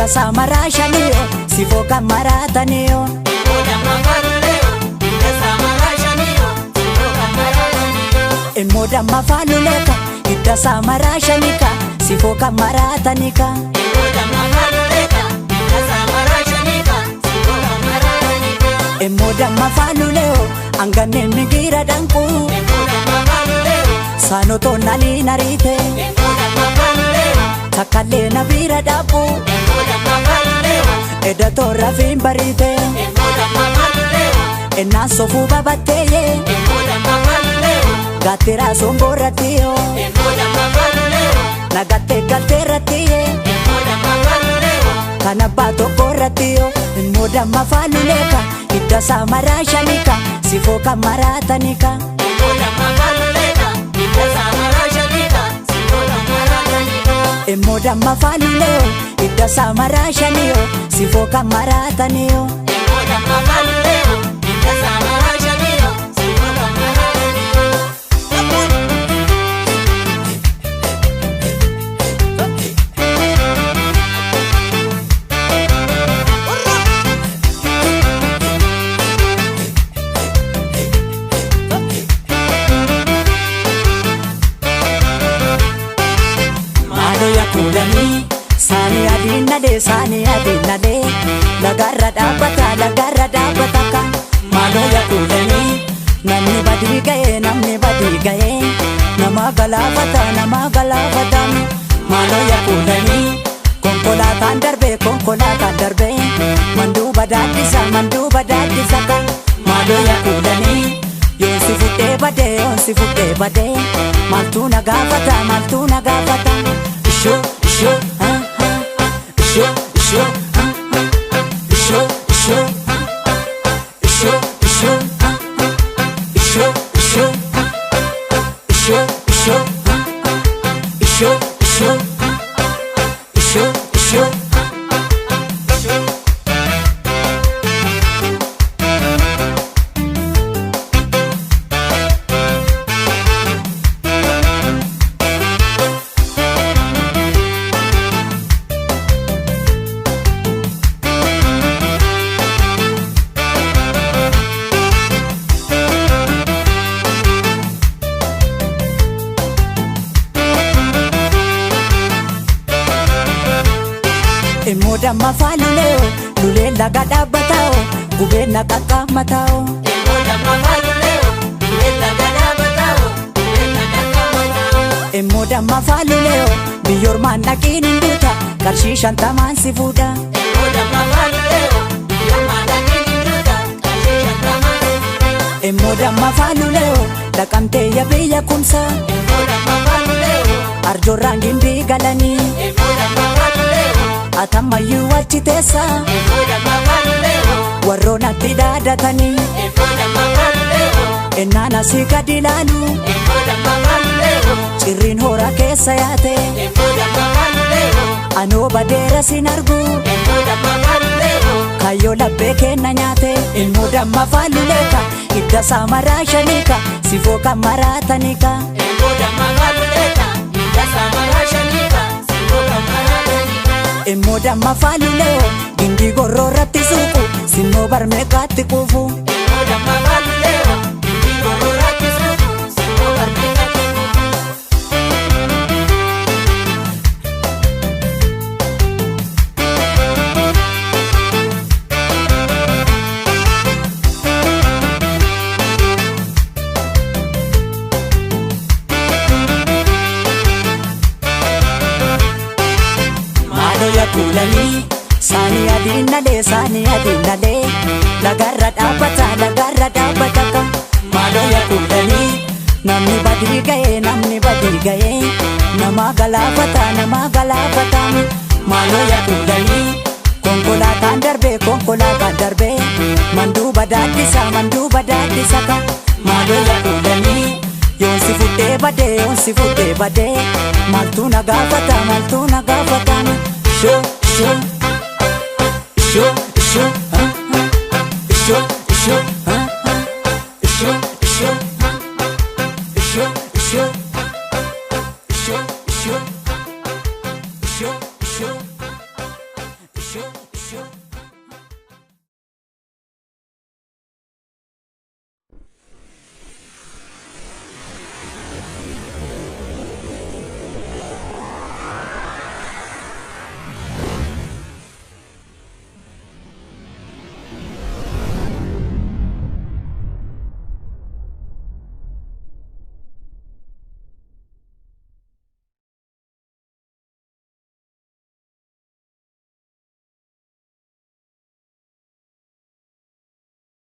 hidda samara shaniyo sifo kamarataniyo Emoda mafaluleka hidda samara shanika sifo kamaratanika Emoda mafaluleo angane migira danku Sanoto nali narite Takale na bira dabu Eda torra fimbarite Ena sofu babateye Gatera somboratiyo Nagate gateratiye Kanabato koratiyo Emoda mafaluleka hidda samara shanika sifo kamaratanika Emoda mafaluleo hidda samara shaniyo sifo kamarataniyo Sani adinade lagarra dabata ka malo ya kulani namni badi gaye nama galafata malo ya kulani konkolatan darbe mandu badadisa ka malo ya kulani yonsi futte bade maltuna gafata isho Emoda mafaluleo lule laga dabatao gubena kakamatao Emoda mafaluleo biyor manna kininduta karshishan taman sifuda Emoda mafaluleo dakamte ya biya kumsa arjo rangin bigalani Atamayu achitesa warrona tidadatani enana sikadilalu cirrin hora keessa yaate anoo badeera sin argu kayyoo labbee kenna nyaate Emoda mafaluleka hidda samara shanika sifo kamaratanika Emoda mafaluleo gindi gororratti suuqu sinoo barmeeqaatti quufu kulani sani adinade lagarra dabata ka malo ya kulani namni badi gaye nama galafata malo ya kulani konkolatan darbe mandu badadisa ka malo ya kulani yonsi futte bade maltuna gafata Show